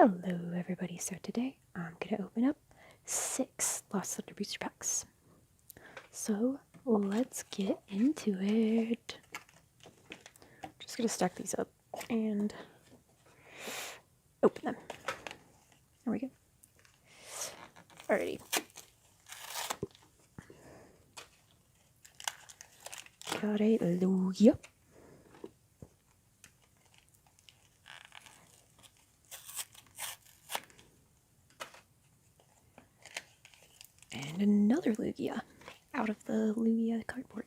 Hello everybody, so today I'm going to open up 6 Lost Thunder booster packs. So let's get into it. Just going to stack these up and open them. There we go. Alrighty. Got a Lugia. And another Lugia out of the Lugia cardboard.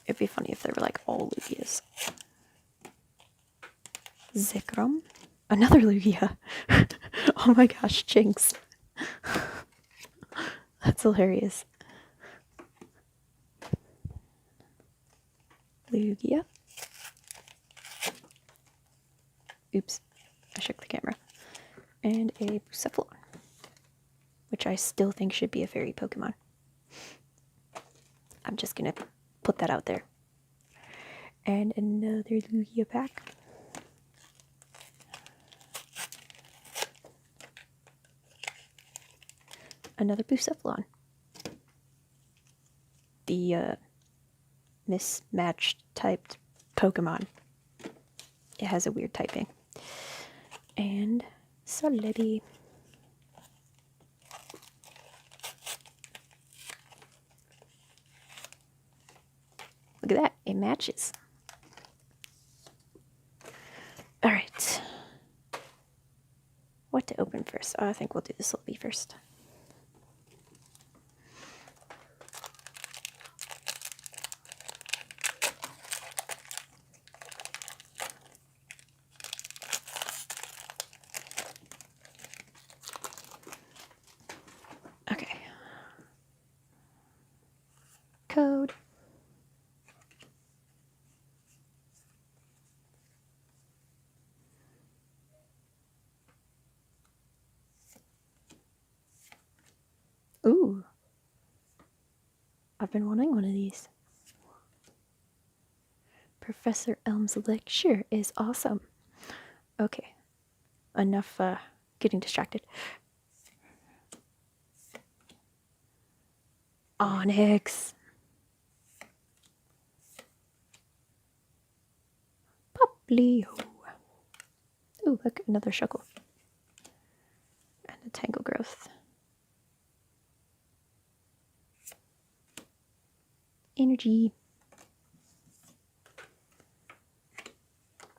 It'd be funny if they were like all Lugias. Zekrom. Another Lugia. Oh my gosh, Jinx. That's hilarious. Lugia. Oops, I shook the camera. And a Bucephalon, which I still think should be a fairy Pokemon. I'm just gonna put that out there. And another Lugia pack. Another Bucephalon. The mismatched typed Pokemon. It has a weird typing. And Celebi. Look at that, it matches. Alright. What to open first? Oh, I think we'll do the Celebi first. Okay. Code. Ooh. I've been wanting one of these. Professor Elm's lecture is awesome. Okay. Enough getting distracted. Onyx. Poplio. Ooh, look, another Shuckle. And a Tangle Growth. Energy.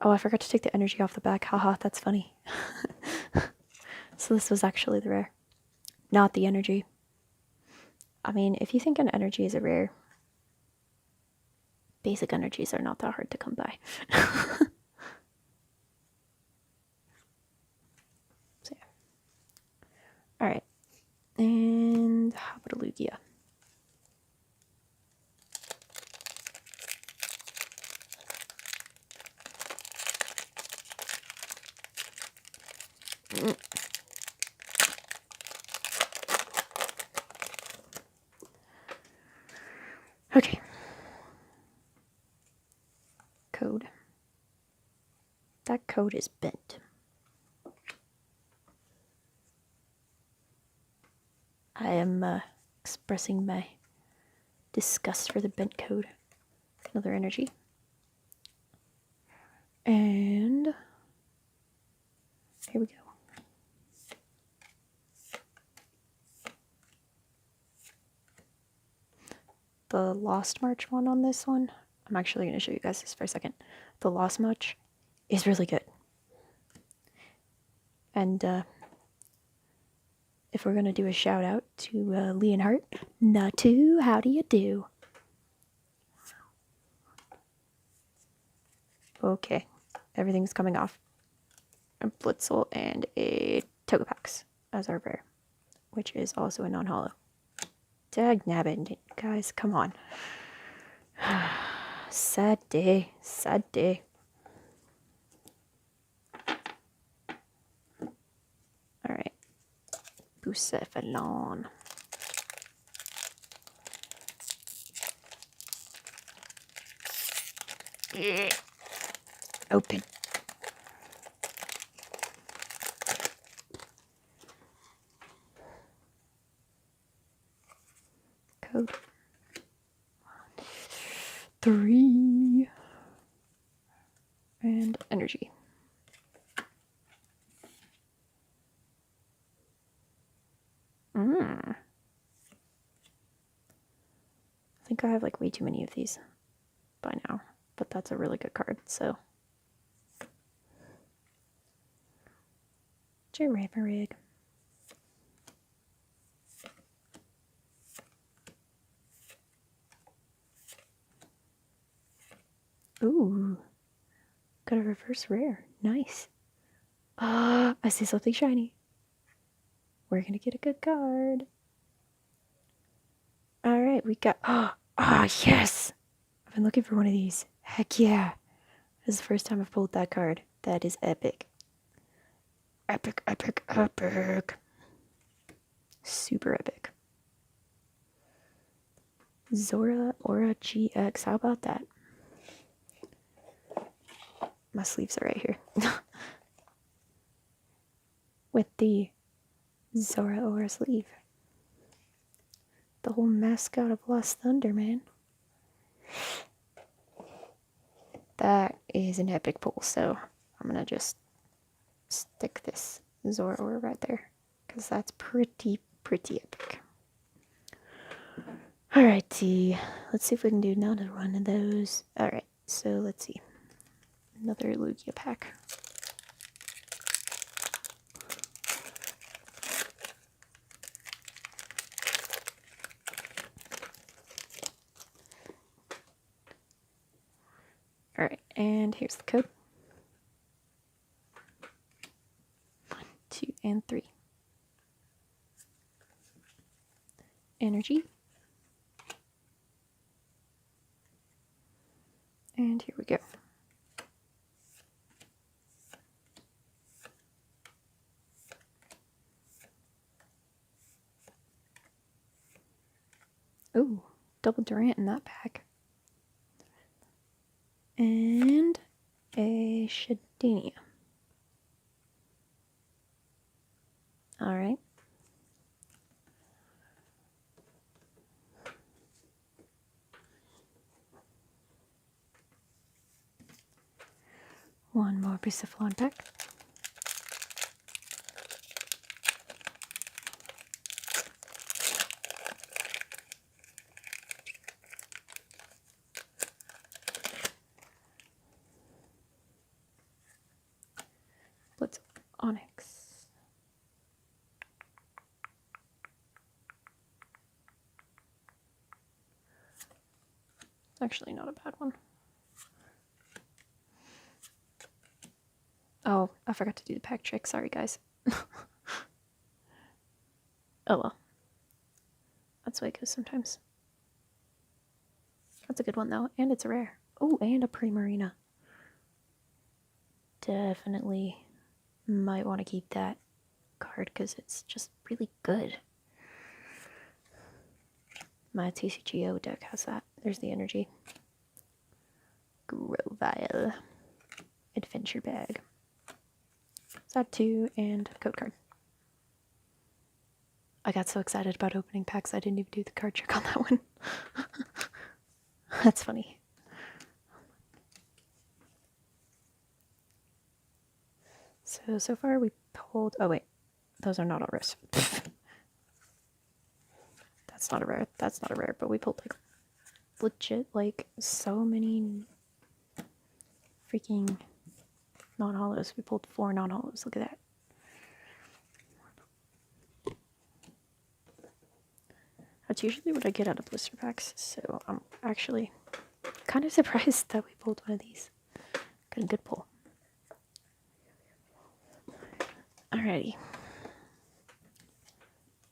Oh, I forgot to take the energy off the back. Haha, that's funny. So this was actually the rare, not the energy. I mean, if you think an energy is a rare, basic energies are not that hard to come by. So yeah. Alright. And how about a Lugia? Okay. Code. That code is bent. I am expressing my disgust for the bent code. Another energy. And here we go. The Lost March one on this one, I'm actually going to show you guys this for a second. The Lost March is really good. And if we're going to do a shout out to Leonhardt, Natu, how do you do? Okay, everything's coming off. A Blitzel and a Togepax as our rare, which is also a non-holo. Dagnabbit, guys, come on. Sad day, sad day. Alright. Bucephalon. Open. Code. 3. And energy. I think I have like way too many of these by now, but that's a really good card, so. Giraffe. Ooh. Got a reverse rare. Nice. Ah, I see something shiny. We're gonna get a good card. Alright, we got. Yes! I've been looking for one of these. Heck yeah. This is the first time I've pulled that card. That is epic. Epic, epic, epic. Super epic. Zora Aura GX. How about that? My sleeves are right here. With the Zora Aura sleeve. The whole mascot of Lost Thunder, man. That is an epic pull, so I'm gonna just stick this Zora Aura right there. Because that's pretty epic. Alrighty. Let's see if we can do another one of those. Alright, so let's see. Another Lugia pack. Alright, and here's the code. 1, 2, and 3. Energy. And here we go. Ooh, double Durant in that pack. And a Shadenia. Alright. One more piece of flan pack. Let's Onyx. It's actually not a bad one. Oh, I forgot to do the pack trick. Sorry, guys. Oh well. That's the way it goes sometimes. That's a good one, though. And it's a rare. Oh, and a Primarina. Definitely might want to keep that card because it's just really good. My TCG deck has that. There's the energy. Grovile. Adventure bag. Sad 2 and code card. I got so excited about opening packs I didn't even do the card trick on that one. That's funny. So far we pulled... Oh wait, those are not all rares. That's not a rare. That's not a rare, but we pulled like legit like so many freaking non-hollows. We pulled 4 non-hollows. Look at that. That's usually what I get out of blister packs, so I'm actually kind of surprised that we pulled one of these. Got a good pull. Alrighty.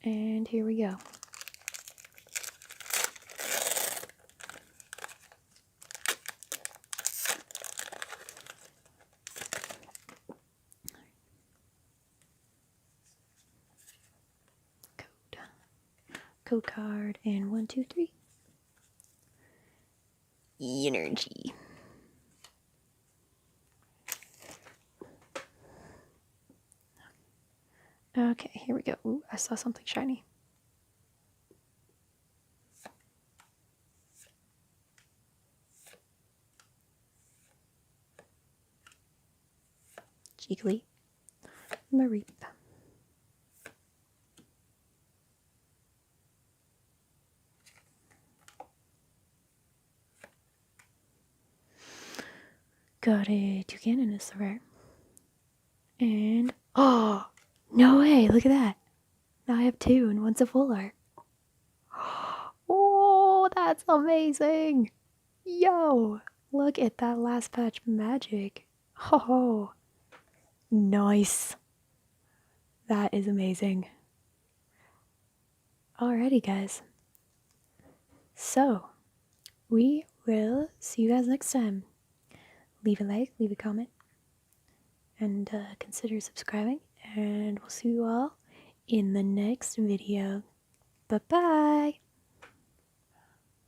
And here we go. Code card, and 1, 2, 3. Energy. Okay, here we go. Ooh, I saw something shiny. Jiggly. Mareep. Got a toucan and a rare. And oh no way! Look at that. Now I have two and one's a full art. Oh, that's amazing! Yo, look at that last patch magic. Oh, nice. That is amazing. Alrighty, guys. So, we will see you guys next time. Leave a like, leave a comment, and consider subscribing. And we'll see you all in the next video. Bye-bye!